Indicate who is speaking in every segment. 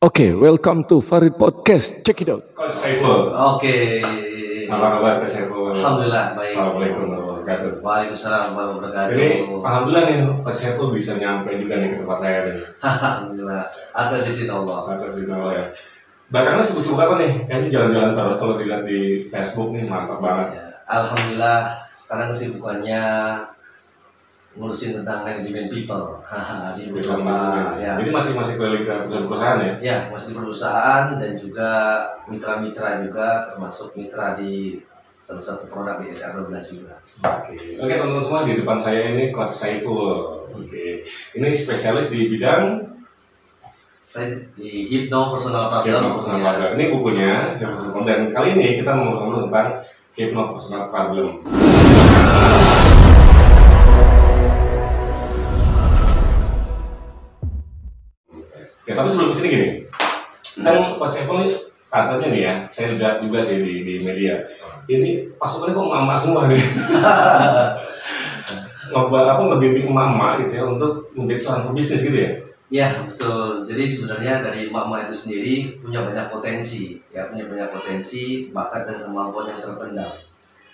Speaker 1: Oke, welcome to Farid Podcast. Check it out.
Speaker 2: Coach Saiful.
Speaker 3: Oke.
Speaker 2: Apa kabar Coach Saiful?
Speaker 3: Alhamdulillah baik.
Speaker 2: Assalamualaikum warahmatullahi wabarakatuh.
Speaker 3: Waalaikumsalam warahmatullahi wabarakatuh.
Speaker 2: Ini alhamdulillah nih Coach Saiful bisa nyampe juga nih ke tempat saya nih.
Speaker 3: Alhamdulillah. Atas izin Allah.
Speaker 2: Atas izin Allah ya. Belakangan sibuk-sibuk apa nih? Kayaknya jalan-jalan terus kalau dilihat di Facebook nih mantap banget.
Speaker 3: Ya, Alhamdulillah sekarang kesibukannya ngurusin tentang manajemen people. Di beberapa ya.
Speaker 2: Jadi masih keliling ke perusahaan-perusahaan ya?
Speaker 3: Ya, masih di perusahaan dan juga mitra-mitra juga, termasuk mitra di salah satu produk di SR12 juga.
Speaker 2: Oke, teman-teman semua, di depan saya ini Coach Saiful. Oke. Ini spesialis di bidang
Speaker 3: Saya di Hypno Personal Problem.
Speaker 2: Personal Problem. Ini bukunya, dan kali ini kita mau ngobrol tentang Hypno Personal Problem. Ya, tapi sebelum kesini gini, kan Coach Saiful ini katanya nih ya, saya lihat juga sih di media, ini pasukannya kok mama semua nih. Ngebimbing mama gitu ya untuk menjadi seorang pebisnis gitu ya.
Speaker 3: Ya betul. Jadi sebenarnya dari mama itu sendiri punya banyak potensi, bakat dan kemampuan yang terpendam.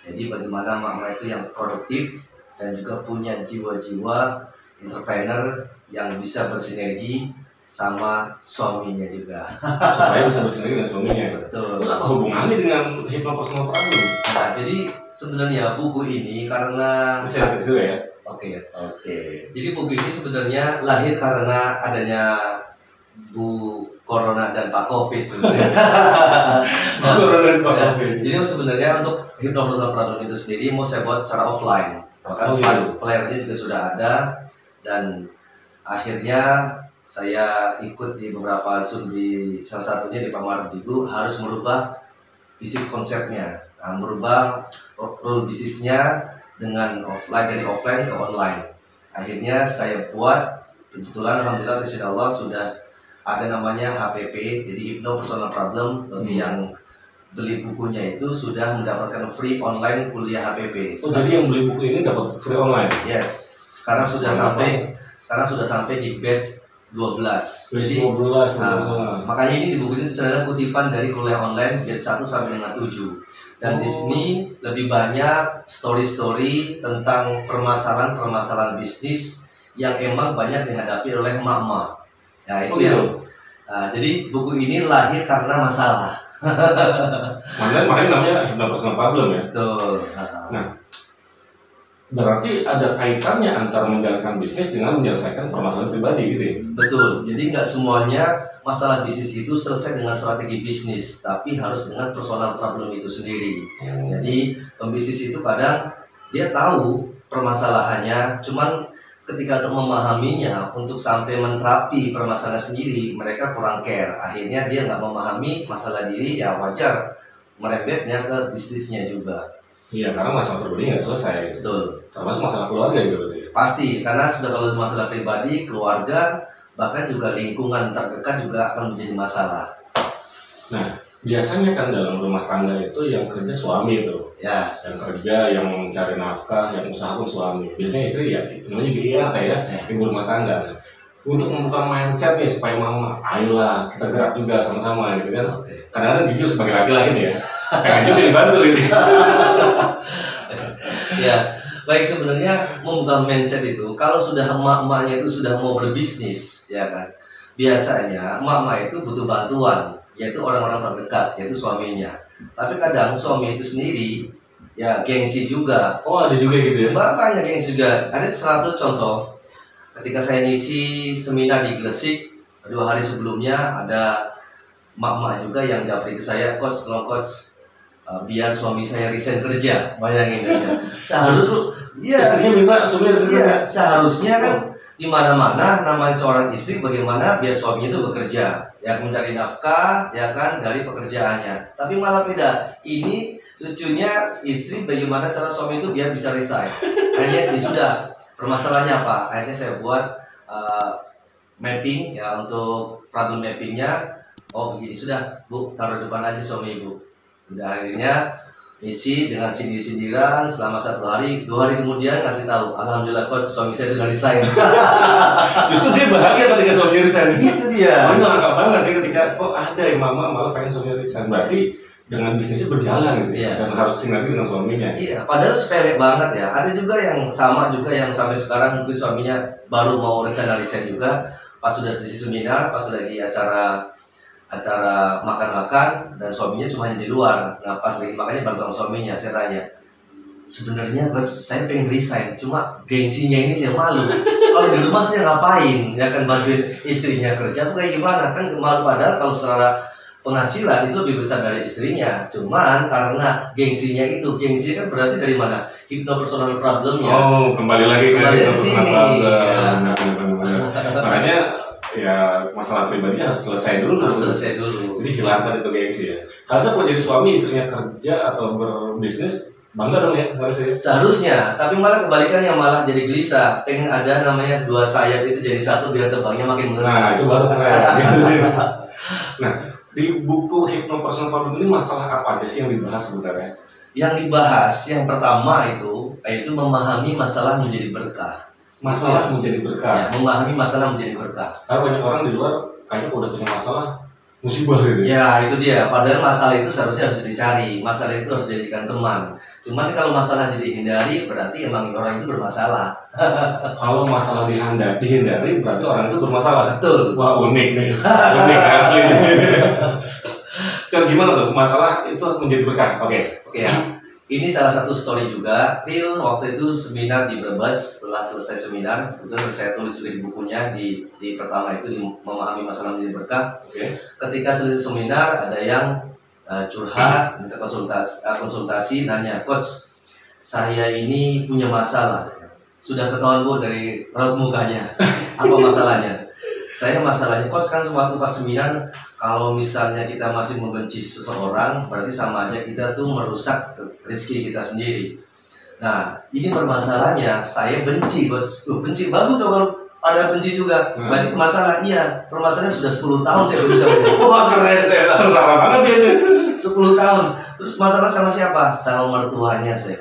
Speaker 3: Jadi bagaimana mama itu yang produktif dan juga punya jiwa-jiwa entrepreneur yang bisa bersinergi sama suaminya juga.
Speaker 2: Supaya bisa bersinergi dengan suaminya.
Speaker 3: Betul.
Speaker 2: Itu apa hubungannya dengan Hypno Personal Problem?
Speaker 3: Nah, jadi sebenarnya buku ini karena
Speaker 2: Bisa lihat dulu ya.
Speaker 3: Oke.
Speaker 2: Oke.
Speaker 3: Jadi buku ini sebenarnya lahir karena adanya Bu Corona dan Pak Covid sebenarnya.
Speaker 2: Corona dan Pak Covid.
Speaker 3: Jadi sebenarnya untuk Hypno Personal Problem itu sendiri mau saya buat secara offline. Bahkan flyer-nya juga sudah ada, dan akhirnya saya ikut di beberapa Zoom, di salah satunya di Pak Mardigu, harus merubah bisnis konsepnya, merubah rule bisnisnya dengan dari offline ke online. Akhirnya saya buat, kebetulan alhamdulillah insya Allah sudah ada namanya HPP, jadi Hypno Personal Problem. Bagi yang beli bukunya itu sudah mendapatkan free online kuliah HPP.
Speaker 2: Oh, jadi yang beli buku ini dapat free online?
Speaker 3: Yes, sekarang sudah sampai di batch 12.
Speaker 2: Jadi 12
Speaker 3: makanya ini di buku ini ada kutipan dari kuliah online batch 1 sampai dengan 7. Dan di sini lebih banyak story-story tentang permasalahan bisnis yang emang banyak dihadapi oleh emak-emak. Nah, itu jadi buku ini lahir karena masalah.
Speaker 2: Makanya namanya Hypno Personal Problem ya.
Speaker 3: Betul.
Speaker 2: Nah, berarti ada kaitannya antara menjalankan bisnis dengan menyelesaikan permasalahan pribadi gitu ya?
Speaker 3: Betul. Jadi nggak semuanya masalah bisnis itu selesai dengan strategi bisnis, tapi harus dengan personal problem itu sendiri. Jadi pembisnis itu kadang dia tahu permasalahannya, cuman ketika untuk memahaminya, untuk sampai menterapi permasalahan sendiri, mereka kurang care. Akhirnya dia nggak memahami masalah diri, ya wajar merembetnya ke bisnisnya juga.
Speaker 2: Iya, karena masalah pribadi nggak selesai.
Speaker 3: Betul.
Speaker 2: Termasuk masalah keluarga juga berarti.
Speaker 3: Pasti, karena sudah kalau masalah pribadi, keluarga, bahkan juga lingkungan terdekat juga akan menjadi masalah.
Speaker 2: Nah, biasanya kan dalam rumah tangga itu yang kerja suami itu.
Speaker 3: Ya.
Speaker 2: Yang kerja, yang mencari nafkah, yang usaha pun suami. Biasanya istri ya, namanya GIRT ya, ibu rumah tangga. Nah, untuk membuka mindset nih supaya mama, ayolah kita gerak juga sama-sama gitu kan. Kadang-kadang jujur sebagai laki-laki nih ya, pengen juga dibantu gitu.
Speaker 3: Ya, baik, sebenarnya membuka mindset itu kalau sudah emak-emaknya itu sudah mau berbisnis, ya kan. Biasanya emak-emak itu butuh bantuan, yaitu orang-orang terdekat, yaitu suaminya. Tapi kadang suami itu sendiri ya gengsi juga.
Speaker 2: Oh, ada juga gitu ya?
Speaker 3: Banyak gengsi juga. Ada 100 contoh. Ketika saya ngisi seminar di Gresik 2 hari sebelumnya, ada emak-emak juga yang japri ke saya, coach, biar suami saya resign kerja. Bayangin aja. Seharusnya kan di mana-mana namanya seorang istri, bagaimana biar suaminya itu bekerja, ya mencari nafkah, ya kan, dari pekerjaannya. Tapi malah beda. Ini lucunya istri, bagaimana cara suami itu biar bisa resign. Akhirnya ya sudah, permasalahannya apa? Akhirnya saya buat mapping ya, untuk problem mappingnya. Oh begini, sudah Bu, taruh depan aja suami Ibu. Udah, akhirnya isi dengan sindir-sindiran selama 1 hari. 2 hari kemudian ngasih tahu, alhamdulillah coach, suami saya sudah resign.
Speaker 2: Justru dia bahagia ketika suaminya resign.
Speaker 3: Itu dia.
Speaker 2: Ini langka banget ya ketika kok ada yang mama malah pengen suaminya resign. Berarti dengan bisnisnya berjalan gitu ya. Dan harus sinergi dengan suaminya.
Speaker 3: Iya, padahal sepele banget ya. Ada juga yang sama juga yang sampai sekarang mungkin suaminya baru mau rencana resign juga. Pas sudah selesai seminar, pas lagi acara makan-makan dan suaminya cuma di luar. Nah pas lagi makannya bareng sama suaminya, saya tanya, sebenarnya saya pengen resign, cuma gengsinya ini saya malu. Kalau di rumah saya ngapain? Ya kan bantuin istrinya kerja, kayak gimana? Kan malu, padahal kalau secara penghasilan itu lebih besar dari istrinya. Cuman karena gengsinya itu, gengsi kan berarti dari mana? Hypno-personal problemnya.
Speaker 2: Oh, kembali lagi ke
Speaker 3: sini. Ya.
Speaker 2: Makanya ya masalah pribadi harus selesai dulu. Jadi hilangkan itu gengsi ya. Harusnya kalau jadi suami istrinya kerja atau berbisnis bangga dong ya harusnya.
Speaker 3: Seharusnya, tapi malah kebalikannya, malah jadi gelisah. Pengen ada namanya 2 sayap itu jadi 1 biar terbangnya makin besar.
Speaker 2: Nah itu baru keren. Nah di buku Hypno Personal Problem ini masalah apa aja sih yang dibahas sebenarnya?
Speaker 3: Yang dibahas yang pertama yaitu memahami masalah menjadi berkah.
Speaker 2: Masalah menjadi berkah.
Speaker 3: Ya, memahami masalah menjadi berkah.
Speaker 2: Karena banyak orang di luar kayaknya udah punya masalah musibah gitu.
Speaker 3: Ya itu dia. Padahal masalah itu seharusnya harus dicari. Masalah itu harus dijadikan teman. Cuman kalau masalah jadi hindari, berarti emang orang itu bermasalah.
Speaker 2: Kalau masalah dihindari, berarti orang itu bermasalah.
Speaker 3: Betul.
Speaker 2: Wah unik nih, unik asli. Cara gimana tuh? Masalah itu harus menjadi berkah. Oke
Speaker 3: ya. Ini salah satu story juga. Real waktu itu seminar di Brebes. Setelah selesai seminar, kemudian saya tulis juga di bukunya di pertama itu, di memahami masalah menjadi berkah. Ketika selesai seminar, ada yang curhat, minta konsultasi, nanya, coach, saya ini punya masalah. Sudah ketahuan Bu dari raut mukanya. Apa masalahnya? Saya masalahnya, coach, kan waktu pas seminar, kalau misalnya kita masih membenci seseorang, berarti sama aja kita tuh merusak rezeki kita sendiri. Nah, ini permasalahannya, saya benci, coach. Benci, bagus dong kalau ada benci juga. Berarti masalah, iya, permasalahannya sudah 10 tahun saya berusaha. Wah keren,
Speaker 2: sengsara banget ya.
Speaker 3: 10 tahun. Terus masalah sama siapa? Sama mertuanya saya.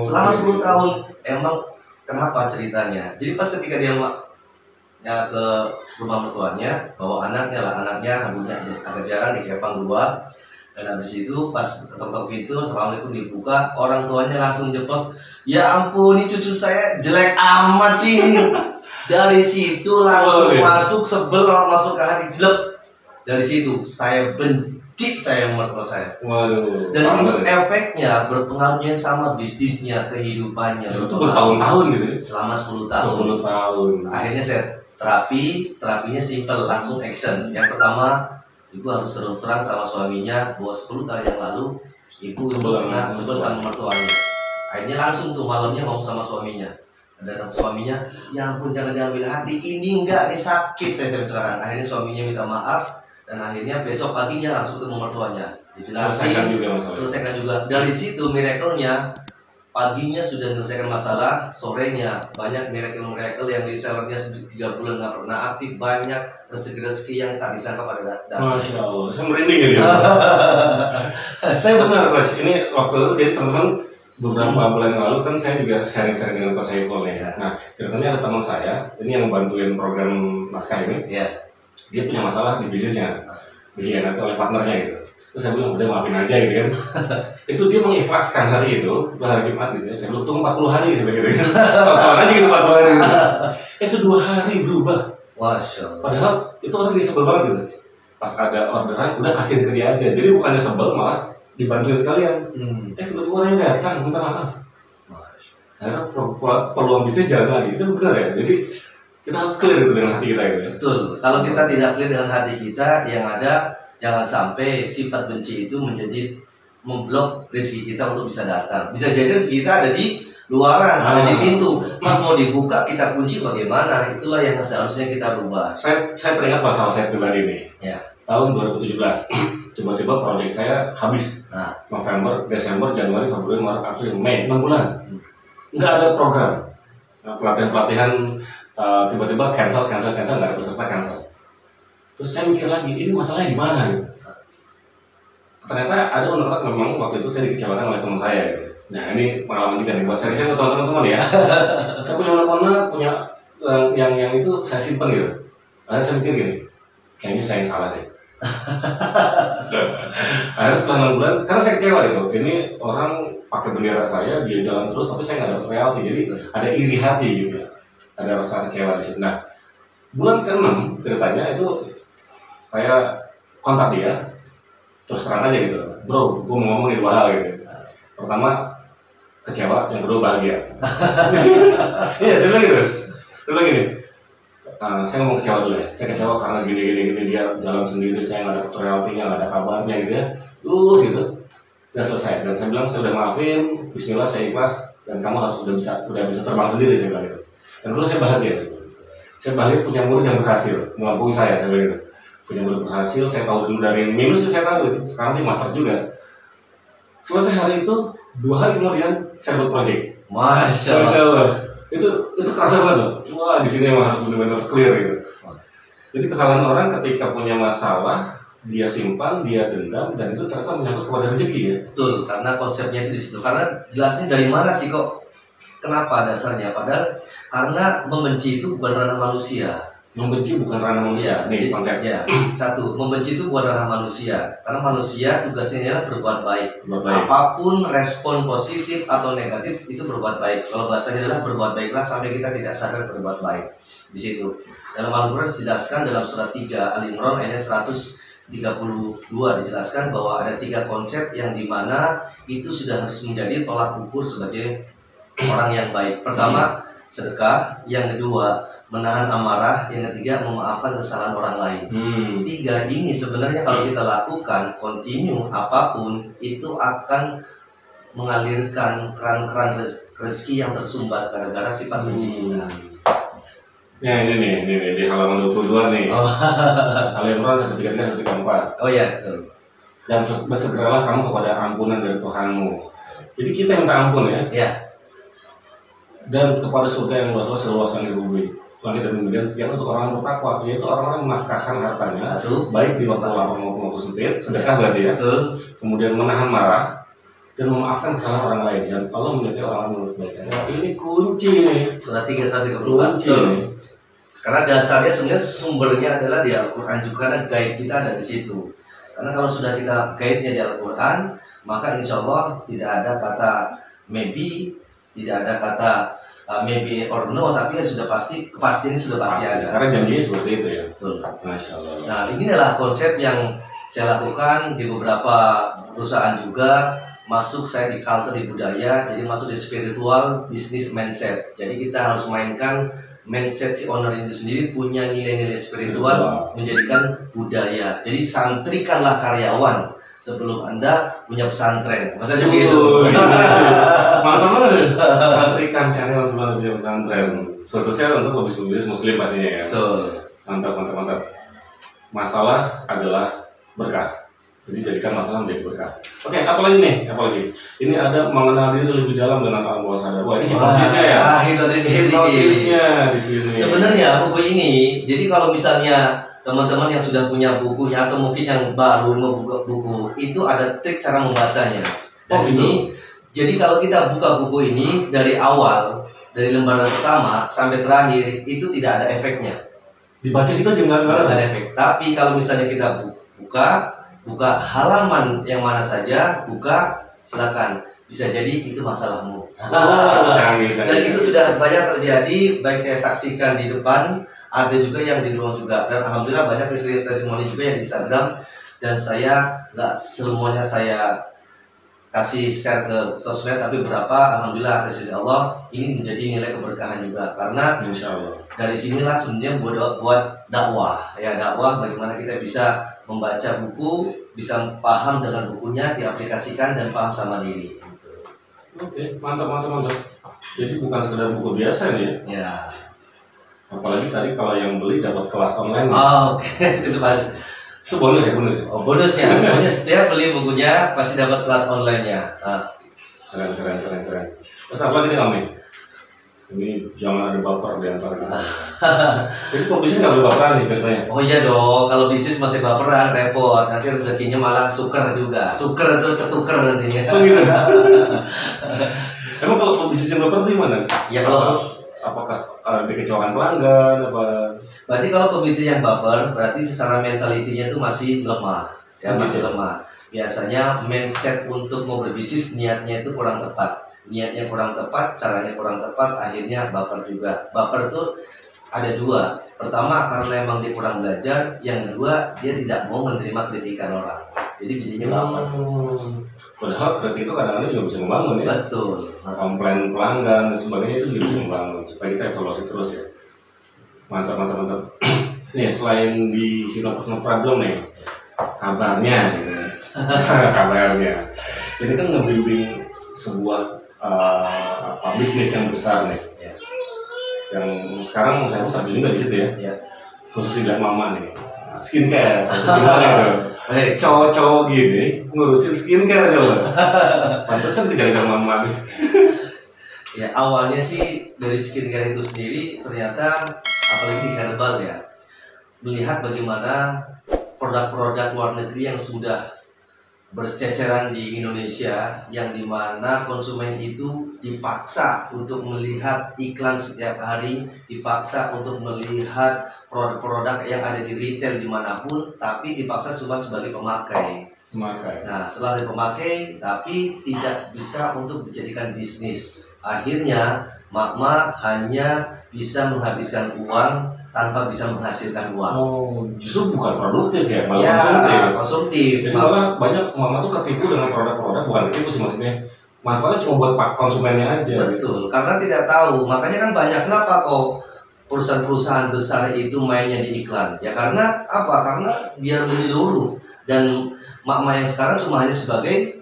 Speaker 3: Selama 10 tahun, emang kenapa ceritanya? Jadi pas ketika dia ke rumah mertuanya, bawa anaknya, rambutnya agak jarang, dikepang 2. Dan habis itu pas ketok-ketok pintu, assalamualaikum, dibuka, orang tuanya langsung jeplos, ya ampun, ini cucu saya jelek amat sih. Dari situ langsung masuk sebel, masuk ke hati, jelek. Dari situ saya benci saya mertua saya.
Speaker 2: Waduh.
Speaker 3: Dan itu efeknya berpengaruhnya sama bisnisnya, kehidupannya.
Speaker 2: Itu bertahun-tahun gitu.
Speaker 3: Selama 10 tahun.
Speaker 2: 10 tahun.
Speaker 3: Akhirnya saya terapinya simple, langsung action. Yang pertama, ibu harus terus terang sama suaminya bahwa 10 tahun yang lalu ibu pernah sebel sama mertuanya. Akhirnya langsung tuh malamnya mau sama suaminya. Dan suaminya, ya ampun jangan diambil hati, ini enggak, ini sakit saya sekarang. Akhirnya suaminya minta maaf dan akhirnya besok paginya langsung ketemu mertuanya.
Speaker 2: Selesaikan juga masalah.
Speaker 3: Selesaikan juga. Dari situ miracle-nya, paginya sudah menyelesaikan masalah, sorenya banyak miracle yang resellernya 3 bulan nggak pernah aktif, banyak rezeki yang tak disangka pada datang.
Speaker 2: Masya Allah, saya merinding ya. Saya benar Mas, ini waktu itu jadi teman-teman beberapa bulan yang lalu kan saya juga sharing-sharing dengan Coach Saiful ya. Nah ceritanya ada teman saya, ini yang membantuin program naskah ini, dia punya masalah di bisnisnya, dikhianati oleh partnernya gitu. Terus saya bilang udah maafin aja gitu kan. Itu dia mengikhlaskan hari itu hari Jumat gitu ya. Saya bilang tunggu 40 hari gitu kan. Soal-soal aja gitu 40 hari gitu. Itu 2 hari berubah.
Speaker 3: Masya Allah.
Speaker 2: Padahal itu orang dia sebel banget gitu. Pas ada orderan udah kasihin ke dia aja. Jadi bukannya sebel malah dibantuin sekalian. Tiba-tiba orangnya datang minta maaf. Karena peluang bisnis jalan lagi. Itu benar ya. Jadi kita harus clear gitu dengan hati kita gitu ya.
Speaker 3: Betul. Kalau kita tidak clear dengan hati kita, yang ada jangan sampai sifat benci itu menjadi memblok rezeki kita untuk bisa datang. Bisa jadi rezeki kita ada di luaran, ada di pintu. Pas mau dibuka kita kunci bagaimana? Itulah yang seharusnya kita rubah.
Speaker 2: Saya teringat masalah saya pribadi nih.
Speaker 3: Ya.
Speaker 2: Tahun 2017, tiba-tiba proyek saya habis. November, Desember, Januari, Februari, Maret, April, Mei, 6 bulan. Nggak ada program. Nah, pelatihan-pelatihan tiba-tiba cancel, nggak ada peserta cancel. Terus saya mikir lagi, ini masalahnya di mana gitu. ternyata ada unek-unek memang waktu itu saya dikecewakan oleh teman saya gitu. Nah ini pengalaman juga nih buat saya buat teman-teman semua nih ya. Saya punya unek-unek, punya yang itu saya simpen gitu. Akhirnya saya mikir gini, kayaknya saya yang salah deh. Akhirnya setelah 6 bulan, karena saya kecewa gitu. Ini orang pakai bendera saya, dia jalan terus, tapi saya nggak dapat royalti. Jadi ada iri hati gitu ya. Ada rasa kecewa di situ. Nah, bulan ke-6 ceritanya itu saya kontak dia, terus terang aja gitu. Bro, gue mau ngomongin 2 hal gitu. Pertama, kecewa, yang kedua bahagia. Iya, saya bilang gitu. Saya bilang gini, saya ngomong kecewa dulu ya. Saya kecewa karena gini dia jalan sendiri, saya nggak dapat royaltinya, nggak ada kabarnya gitu ya. Lulus gitu. Udah selesai. Dan saya bilang saya udah maafin, Bismillah saya ikhlas, dan kamu harus udah bisa terbang sendiri, saya bilang gitu. Dan terus saya bahagia. Saya bahagia punya murid yang berhasil melampaui saya bilang gitu. Punya murid berhasil, saya tahu dulu dari minus saya tahu gitu. Sekarang dia master juga. Selesai hari itu, 2 hari kemudian saya dapat project.
Speaker 3: Masya
Speaker 2: Allah. Itu kerasa banget loh. Wah, di sini emang harus benar-benar clear gitu. Jadi kesalahan orang ketika punya masalah, dia simpan, dia dendam, dan itu ternyata menyangkut kepada rezeki ya.
Speaker 3: Betul, karena konsepnya itu di situ. Karena jelasnya dari mana sih kok? Kenapa dasarnya? Padahal karena membenci itu bukan ranah manusia.
Speaker 2: Membenci bukan ranah manusia. Nih konsepnya.
Speaker 3: Satu, membenci itu bukan ranah manusia. Karena manusia tugasnya adalah berbuat baik. Apapun respon positif atau negatif itu berbuat baik. Kalau bahasanya adalah berbuat baiklah sampai kita tidak sadar berbuat baik. Di situ. Dalam Al-Quran dijelaskan dalam surat 3 Al-Imran ayat 132 dijelaskan bahwa ada 3 konsep yang dimana itu sudah harus menjadi tolak ukur sebagai orang yang baik. Pertama, sedekah. Yang kedua, menahan amarah. Yang ketiga, memaafkan kesalahan orang lain. 3 ini sebenarnya kalau kita lakukan continue apapun itu akan mengalirkan keran-keran rezeki yang tersumbat gara-gara sifat benci kita.
Speaker 2: Ya ini nih di halaman 22 nih. Al-Imran 133 134.
Speaker 3: Oh ya, betul.
Speaker 2: Dan bersegeralah kamu kepada ampunan dari Tuhanmu. Jadi kita minta ampun ya.
Speaker 3: Ya.
Speaker 2: Dan kepada surga yang luas seluas langit bumi. Langit dan bumi, dan sediakan untuk orang bertakwa, yaitu orang-orang menafkahkan hartanya, baik di waktu lapang maupun waktu sempit, sedekah berarti ya. Kemudian menahan marah dan memaafkan kesalahan orang lain. Dan Allah menyertai orang-orang berbuat baik. Nah, ini kunci nih.
Speaker 3: Surat 3
Speaker 2: kunci nih.
Speaker 3: Karena dasarnya sebenarnya sumbernya adalah di Al-Quran juga, dan guide kita ada di situ. Karena kalau sudah kita guide-nya di Al-Quran, maka insya Allah tidak ada kata maybe, tidak ada kata maybe or no, tapi sudah pasti, kepastian sudah pasti ada.
Speaker 2: Karena janjinya seperti itu ya.
Speaker 3: Betul.
Speaker 2: Masya Allah.
Speaker 3: Nah, ini adalah konsep yang saya lakukan di beberapa perusahaan juga. Masuk saya di culture, di budaya, jadi masuk di spiritual business mindset. Jadi kita harus mainkan mindset si owner itu sendiri, punya nilai-nilai spiritual, menjadikan budaya. Jadi santrikanlah karyawan sebelum Anda punya pesantren. Maksudnya begitu.
Speaker 2: Mantap banget. Santrikan karyawan sebelum punya pesantren. Khususnya untuk bisnis muslim pastinya ya.
Speaker 3: Betul.
Speaker 2: Mantap. Masalah adalah berkah. Jadi jadikan masalah menjadi berkah. Oke, apalagi nih? Ini ada mengenal diri lebih dalam dengan alam bawah sadar. Wah, ini hipnosisnya ya. Hipnosisnya di sini.
Speaker 3: Sebenarnya buku ini, jadi kalau misalnya teman-teman yang sudah punya bukunya atau mungkin yang baru membuka buku, itu ada trik cara membacanya. Dan ini, jadi kalau kita buka buku ini dari awal, dari lembaran pertama sampai terakhir, itu tidak ada efeknya.
Speaker 2: Dibaca itu aja nggak
Speaker 3: ada efek. Tapi kalau misalnya kita buka halaman yang mana saja, silakan. Bisa jadi itu masalahmu.
Speaker 2: Canggih.
Speaker 3: Dan itu sudah banyak terjadi, baik saya saksikan di depan, ada juga yang di ruang juga. Dan alhamdulillah banyak testimoni juga yang di Instagram. Dan saya nggak semuanya saya kasih share ke sosmed, tapi berapa alhamdulillah atas izin Allah ini menjadi nilai keberkahan juga. Karena
Speaker 2: Insya Allah
Speaker 3: dari sinilah sebenarnya buat dakwah. Ya, dakwah bagaimana kita bisa membaca buku, bisa paham dengan bukunya, diaplikasikan dan paham sama diri.
Speaker 2: Oke, mantap. Jadi bukan sekedar buku biasa nih ya.
Speaker 3: Ya.
Speaker 2: Apalagi tadi kalau yang beli dapat kelas online.
Speaker 3: Oke.
Speaker 2: Itu bonus ya?
Speaker 3: Oh, bonusnya. Pokoknya setiap beli bukunya pasti dapat kelas online-nya.
Speaker 2: Keren. Terus apa lagi nih Om? Ini jangan ada baper di antara kita. Jadi pebisnis nggak boleh baperan nih ceritanya.
Speaker 3: Oh iya dong, kalau bisnis masih baperan repot, nanti rezekinya malah suker juga. Suker itu ketuker nantinya.
Speaker 2: Oh gitu. Emang kalau pebisnis yang baper itu gimana?
Speaker 3: Ya kalau
Speaker 2: Apakah dikecewakan pelanggan apa?
Speaker 3: berarti kalau pebisnis yang baper, berarti secara mentalitinya itu masih lemah, ya masih lemah. Biasanya mindset untuk mau berbisnis niatnya itu kurang tepat. Niatnya kurang tepat, caranya kurang tepat, akhirnya baper juga. Baper tuh ada dua. Pertama karena emang dia kurang belajar, yang kedua dia tidak mau menerima kritikan orang. Jadi jadinya baper.
Speaker 2: Padahal kritik itu kadang-kadang juga bisa membangun ya.
Speaker 3: Betul.
Speaker 2: Komplain pelanggan dan sebagainya itu juga bisa membangun supaya kita evaluasi terus ya. Mantap. Nih selain di Hero Personal Problem nih, kabarnya gitu. Kabarnya. Ini kan nge-building sebuah bisnis yang besar nih.
Speaker 3: Ya.
Speaker 2: Yang sekarang saya terjun juga di situ ya.
Speaker 3: Ya.
Speaker 2: Khusus tidak mama nih. Skincare, gimana itu? Cowok-cowok gini ngurusin skincare coba. Pantesan kejar-kejar mama nih.
Speaker 3: Ya awalnya sih dari skincare itu sendiri ternyata apalagi di herbal ya, melihat bagaimana produk-produk luar negeri yang sudah berceceran di Indonesia, yang dimana konsumen itu dipaksa untuk melihat iklan setiap hari, dipaksa untuk melihat produk-produk yang ada di retail dimanapun, tapi dipaksa cuma sebagai pemakai. Nah setelah ada pemakai, tapi tidak bisa untuk dijadikan bisnis. Akhirnya Makma hanya bisa menghabiskan uang tanpa bisa menghasilkan uang.
Speaker 2: Oh, justru bukan produktif ya, malah
Speaker 3: Ya,
Speaker 2: konsumtif.
Speaker 3: konsumtif.
Speaker 2: Jadi malah banyak mama tuh ketipu dengan produk-produk, bukan ketipu sih maksudnya. Manfaatnya cuma buat konsumennya aja.
Speaker 3: Betul, karena tidak tahu. Makanya kan banyak kenapa kok perusahaan-perusahaan besar itu mainnya di iklan. Ya karena apa? Karena biar menyeluruh. Dan Makma yang sekarang cuma hanya sebagai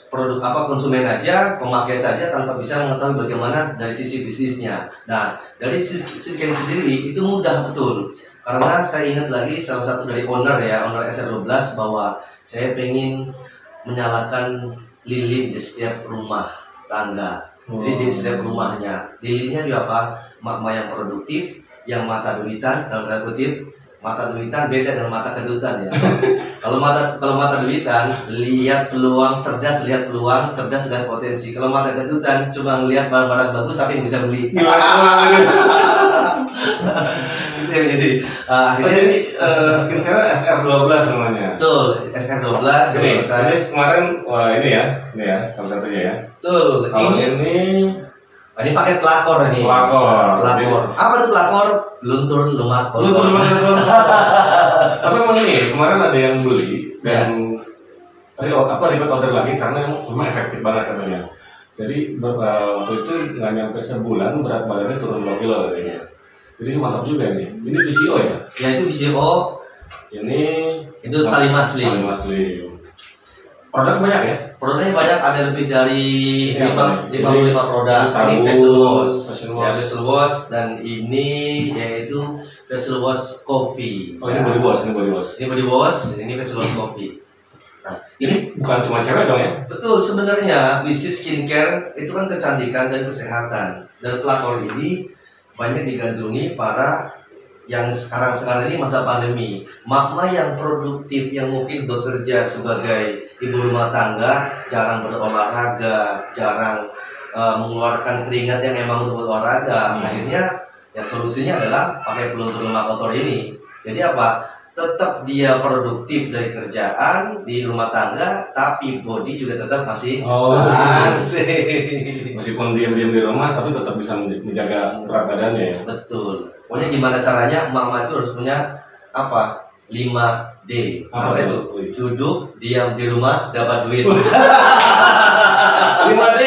Speaker 3: produk konsumen aja, pemakai saja tanpa bisa mengetahui bagaimana dari sisi bisnisnya. Nah, dari sisi yang sendiri itu mudah betul. Karena saya ingat lagi salah satu dari owner SR12 bahwa saya pengen menyalakan lilin di setiap rumah tangga. Jadi di setiap rumahnya. Lilinnya juga apa? Makma yang produktif, yang mata duitan, dalam tanda kutip. Mata duitan beda dengan mata kedutan ya. Kalau mata duitan lihat peluang, cerdas lihat potensi. Kalau mata kedutan cuma lihat barang-barang bagus tapi yang bisa beli. Itu yang jadi akhirnya
Speaker 2: Jadi skincare SR12 namanya.
Speaker 3: betul SR12
Speaker 2: Ini kemarin ini ya salah satunya ya.
Speaker 3: betul.
Speaker 2: Kalau ini
Speaker 3: pakai pelakor nih.
Speaker 2: Pelakor.
Speaker 3: Apa tuh pelakor? Luntur lemak kolon.
Speaker 2: Tapi memang nih kemarin ada yang beli dan repeat order lagi karena memang efektif banget katanya. Jadi waktu itu nggak nyampe sebulan berat badannya turun 2 kilo katanya. Jadi mantap juga nih. Ini VCO ya?
Speaker 3: Ya itu VCO.
Speaker 2: Itu
Speaker 3: Salim Asli.
Speaker 2: Produk banyak ya?
Speaker 3: Produknya banyak, ada lebih dari 55 produk. Ini facial wash dan ini yaitu facial wash kopi.
Speaker 2: Oh ini body wash.
Speaker 3: Ini facial wash kopi.
Speaker 2: Nah, ini bukan cuma cewek dong ya?
Speaker 3: Betul, sebenarnya bisnis skincare itu kan kecantikan dan kesehatan. Dan pelakor ini banyak digandrungi para yang sekarang ini masa pandemi. Makma yang produktif yang mungkin bekerja sebagai ibu rumah tangga, jarang berolahraga, jarang mengeluarkan keringat yang memang untuk berolahraga. Akhirnya ya solusinya adalah pakai peluntur lemak kotor ini. Jadi apa? Tetap dia produktif dari kerjaan di rumah tangga, tapi body juga tetap masih
Speaker 2: meskipun diam-diam di rumah, tapi tetap bisa menjaga berat badannya ya.
Speaker 3: Betul. Pokoknya gimana caranya mama itu harus punya apa? 5D. Apa itu? Duduk, diam di rumah, dapat duit.
Speaker 2: 5D.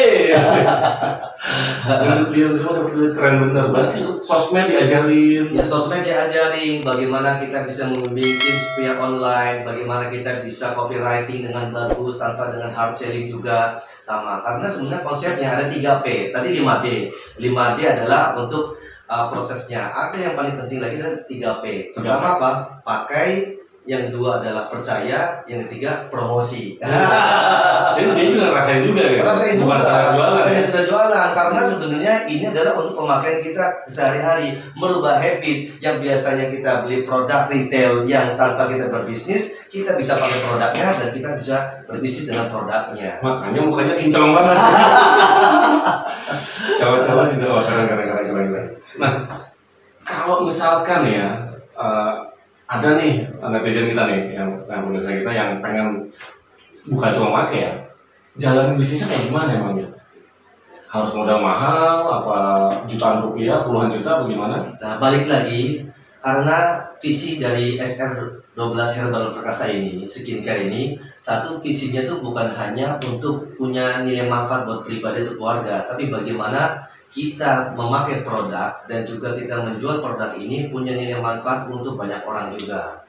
Speaker 2: Diam di rumah dapat duit, keren bener. Berarti sosmed diajarin.
Speaker 3: Ya sosmed diajarin bagaimana kita bisa membuat via online, bagaimana kita bisa copywriting dengan bagus tanpa dengan hard selling juga sama. Karena sebenarnya konsepnya ada 3P. Tadi 5D. 5D adalah untuk prosesnya. Ada yang paling penting lagi adalah 3P. Pertama apa? Pakai yang kedua adalah percaya, yang ketiga promosi.
Speaker 2: Jadi dia juga ngerasain juga ya.
Speaker 3: Rasain
Speaker 2: Bukan
Speaker 3: juga,
Speaker 2: sekedar jualan.
Speaker 3: bukan
Speaker 2: Ya?
Speaker 3: sudah jualan, karena sebenarnya ini adalah untuk pemakaian kita sehari-hari, merubah habit yang biasanya kita beli produk retail yang tanpa kita berbisnis, kita bisa pakai produknya dan kita bisa berbisnis dengan produknya.
Speaker 2: Makanya mukanya kinclong banget. Cowok-cowok juga wah keren. Nah, kalau misalkan ya ada nih netizen kita nih yang pemirsa kita yang pengen bukan cuma make ya, jalan bisnisnya kayak gimana emangnya? Harus modal mahal, apa jutaan rupiah, puluhan juta, bagaimana?
Speaker 3: Nah, balik lagi, karena visi dari SR12 Herbal Perkasa ini, skincare ini, satu visinya tuh bukan hanya untuk punya nilai manfaat buat pribadi atau keluarga, tapi bagaimana kita memakai produk dan juga kita menjual produk ini punya nilai manfaat untuk banyak orang juga.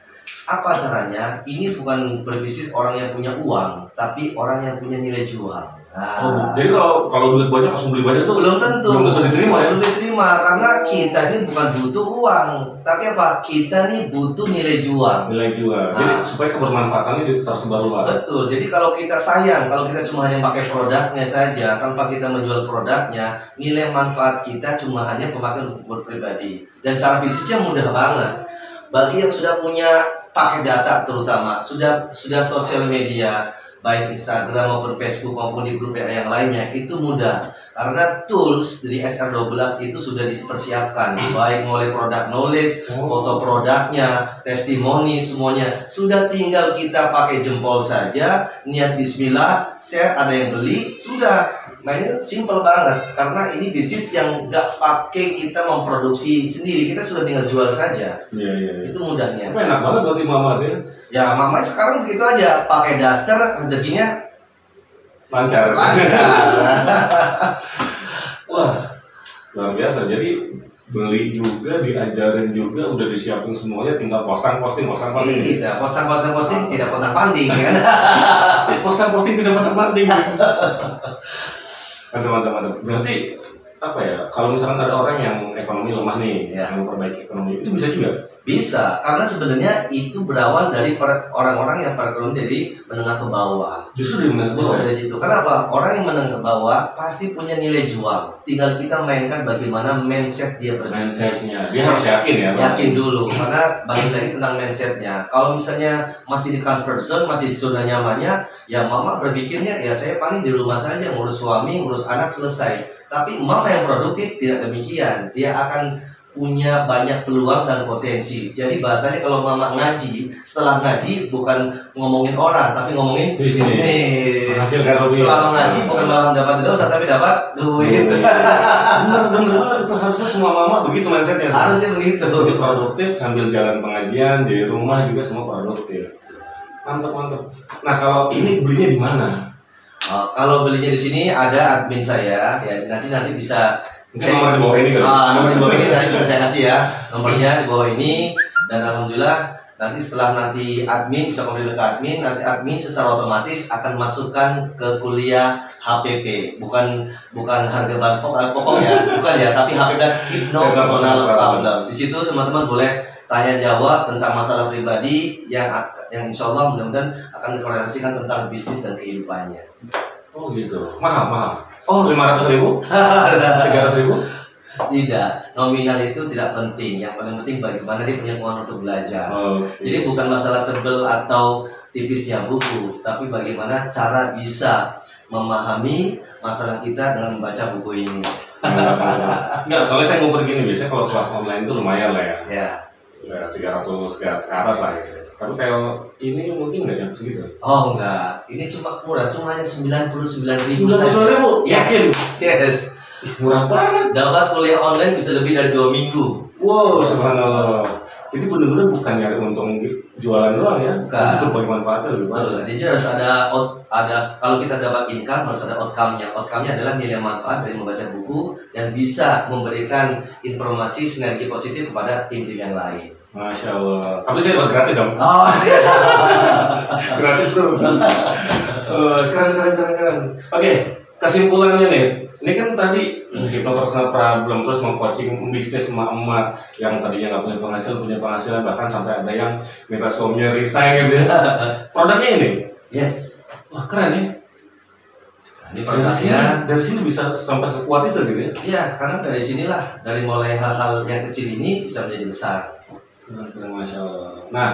Speaker 3: Apa caranya? Ini bukan berbisnis orang yang punya uang, tapi orang yang punya nilai jual. Nah,
Speaker 2: Jadi kalau duit banyak langsung beli banyak tuh
Speaker 3: belum tentu
Speaker 2: diterima ya?
Speaker 3: Belum diterima, karena kita ini bukan butuh uang, tapi apa? Kita nih butuh nilai jual.
Speaker 2: Nilai jual. Jadi supaya kebermanfaatannya tersebar luas.
Speaker 3: Betul. Jadi kalau kita sayang, kalau kita cuma hanya pakai produknya saja tanpa kita menjual produknya, nilai manfaat kita cuma hanya pemakaian buat pribadi. Dan cara bisnisnya mudah banget. Bagi yang sudah punya pakai data, terutama sudah sosial media, baik Instagram maupun Facebook maupun di grup yang lainnya, itu mudah karena tools dari SR12 itu sudah dipersiapkan, baik mulai produk knowledge, foto produknya, testimoni, semuanya sudah tinggal kita pakai jempol saja, niat bismillah, share, ada yang beli, sudah. Nah, ini simple banget karena ini bisnis yang nggak pakai kita memproduksi sendiri, kita sudah tinggal jual saja.
Speaker 2: Iya.
Speaker 3: Itu mudahnya.
Speaker 2: Tapi enak banget buat mama tuh ya.
Speaker 3: Ya mama sekarang begitu aja, pakai daster rezekinya
Speaker 2: Lancar.
Speaker 3: lancar.
Speaker 2: Wah, luar biasa. Jadi beli juga, diajarin juga, udah disiapin semuanya, tinggal posting.
Speaker 3: Iya, posting tidak panding kan.
Speaker 2: Posting tidak penting. Mantap. Berarti apa ya? Kalau misalkan ada orang yang ekonomi lemah nih,
Speaker 3: Ya.
Speaker 2: yang memperbaiki ekonomi, itu bisa juga.
Speaker 3: Bisa, karena sebenarnya itu berawal dari orang-orang yang berekonomi dari menengah ke bawah.
Speaker 2: Justru dari mana
Speaker 3: Bisa dari situ. Kenapa? Orang yang menengah ke bawah pasti punya nilai jual. Tinggal kita mainkan bagaimana mindset dia berbisnis.
Speaker 2: mindsetnya. Dia harus yakin ya. Bang?
Speaker 3: Yakin dulu, karena balik lagi tentang mindsetnya. Kalau misalnya masih di comfort zone, masih di zona nyamannya, ya mama berpikirnya ya saya paling di rumah saja ngurus suami, ngurus anak, selesai. Tapi mama yang produktif tidak demikian. Dia akan punya banyak peluang dan potensi. Jadi bahasanya kalau mama ngaji, setelah ngaji bukan ngomongin orang, tapi ngomongin
Speaker 2: Bisnis. Menghasilkan lebih.
Speaker 3: Setelah ngaji bukan malah dapat dosa, tapi dapat duit.
Speaker 2: Bener banget itu, harusnya semua mama begitu mindsetnya.
Speaker 3: Harusnya begitu.
Speaker 2: Jadi produktif sambil jalan pengajian di rumah juga semua produktif. Mantap. Nah kalau ini belinya di mana?
Speaker 3: Kalau belinya di sini ada admin saya, ya nanti bisa.
Speaker 2: Mungkin nomor di bawah ini kan?
Speaker 3: Nomor di bawah ini nanti bisa saya kasih ya. Nomornya di bawah ini, dan alhamdulillah nanti setelah nanti admin bisa konfirmasi ke admin, nanti admin secara otomatis akan masukkan ke kuliah HPP, bukan harga bahan pokok ya, bukan ya, tapi HPP Hypno Personal Problem. Di situ teman-teman boleh tanya jawab tentang masalah pribadi yang insya Allah mudah-mudahan akan dikorelasikan tentang bisnis dan kehidupannya.
Speaker 2: Oh gitu, mahal.
Speaker 3: Oh.
Speaker 2: 500.000? 300.000?
Speaker 3: Tidak, nominal itu tidak penting. Yang paling penting bagaimana dia punya kemampuan untuk belajar. Jadi bukan masalah tebel atau tipisnya buku, tapi bagaimana cara bisa memahami masalah kita dengan membaca buku ini.
Speaker 2: Enggak, soalnya saya ngumpul gini, biasanya kalau kelas online itu lumayan lah ya.
Speaker 3: Ya.
Speaker 2: 300 ke atas lah gitu. Tapi kalau ini mungkin nggak jam segitu.
Speaker 3: Oh enggak, ini cuma murah, cuma hanya 99.000
Speaker 2: 99.000? Yakin?
Speaker 3: Yes.
Speaker 2: Murah banget.
Speaker 3: Dapat kuliah online bisa lebih dari 2 minggu.
Speaker 2: Wow, subhanallah. Jadi benar-benar bukan nyari untung jualan doang ya.
Speaker 3: Bukan.
Speaker 2: Itu bagi manfaatnya lebih banyak.
Speaker 3: Betul. Jadi harus ada kalau kita dapat income harus ada outcome-nya. Outcome-nya adalah nilai manfaat dari membaca buku dan bisa memberikan informasi sinergi positif kepada tim-tim yang lain.
Speaker 2: Masya Allah. Tapi saya dapat gratis dong.
Speaker 3: Oh, siap.
Speaker 2: Gratis bro. Keren. Oke. kesimpulannya nih, ini kan tadi hypnopersonal problem, terus meng-coaching bisnis emak-emak yang tadinya nggak punya penghasilan, bahkan sampai ada yang minta suaminya resign gitu ya. Produknya ini,
Speaker 3: Yes.
Speaker 2: wah keren ya.
Speaker 3: Ini produknya.
Speaker 2: Dari sini bisa sampai sekuat itu gitu ya.
Speaker 3: Iya, karena dari sinilah, dari mulai hal-hal yang kecil ini bisa menjadi besar.
Speaker 2: Keren, Masya Allah. Nah,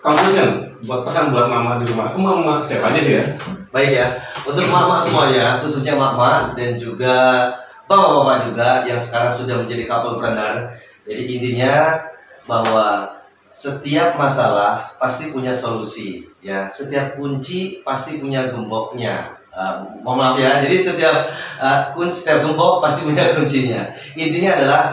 Speaker 2: conclusion buat pesan buat mama di rumah, mama siapa aja sih ya?
Speaker 3: Baik ya, untuk mama semuanya, khususnya mama dan juga bapak-bapak juga yang sekarang sudah menjadi couplepreneur. Jadi intinya bahwa setiap masalah pasti punya solusi, ya. Setiap kunci pasti punya gemboknya. Mohon maaf ya, jadi setiap gembok pasti punya kuncinya. Intinya adalah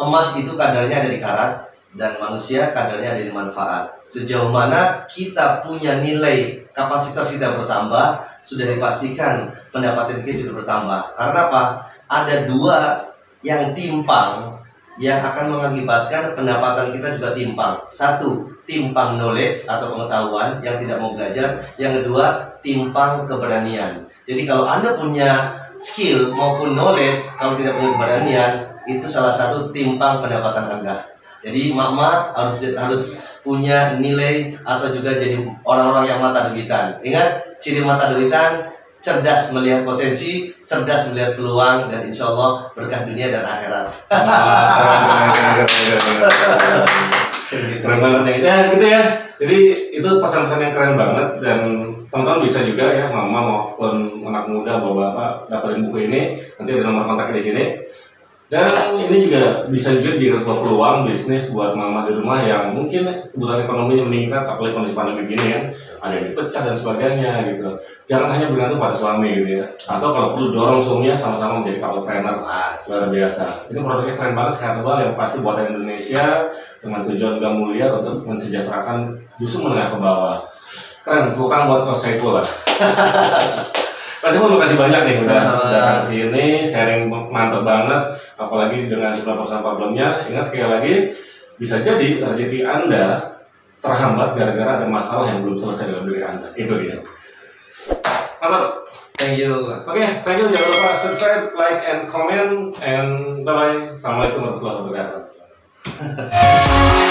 Speaker 3: emas itu kadarnya ada di karat dan manusia kadarnya ada di manfaat. Sejauh mana kita punya nilai, kapasitas kita bertambah, sudah dipastikan pendapatan kita juga bertambah. Karena apa? Ada dua yang timpang yang akan mengakibatkan pendapatan kita juga timpang. Satu, timpang knowledge atau pengetahuan yang tidak mau belajar. Yang kedua, timpang keberanian. Jadi kalau Anda punya skill maupun knowledge, kalau tidak punya keberanian, itu salah satu timpang pendapatan Anda. Jadi mama harus punya nilai atau juga jadi orang-orang yang mata duitan. Ingat, ciri mata duitan, cerdas melihat potensi, cerdas melihat peluang, dan insya Allah berkah dunia dan akhirat.
Speaker 2: Keren banget nih. Ya gitu ya. Jadi itu pesan-pesan yang keren banget, dan teman-teman bisa juga ya, mama maupun anak muda bapak-bapak dapetin buku ini. Nanti ada nomor kontaknya di sini. Dan ini juga bisa juga dijadikan sebuah peluang bisnis buat mama di rumah yang mungkin kebutuhan ekonominya meningkat, apalagi kondisi pandemi gini ya, ada yang dipecah dan sebagainya gitu. Jangan hanya bergantung pada suami gitu ya. Atau kalau perlu dorong suaminya sama-sama menjadi couplepreneur. Luar biasa. Ini produknya keren banget, herbal yang pasti buatan Indonesia dengan tujuan juga mulia untuk mensejahterakan justru menengah ke bawah. Keren, bukan buat Coach Saiful lah. Mas Saiful, makasih banyak nih udah datang ke sini, sharing mantep banget, apalagi dengan hypnopersonal problemnya. Ingat sekali lagi, bisa jadi rezeki Anda terhambat gara-gara ada masalah yang belum selesai dalam diri Anda. Itu dia. Mantap.
Speaker 3: Thank you.
Speaker 2: Oke, thank you. Jangan lupa subscribe, like, and comment, and bye-bye. Assalamualaikum warahmatullahi wabarakatuh.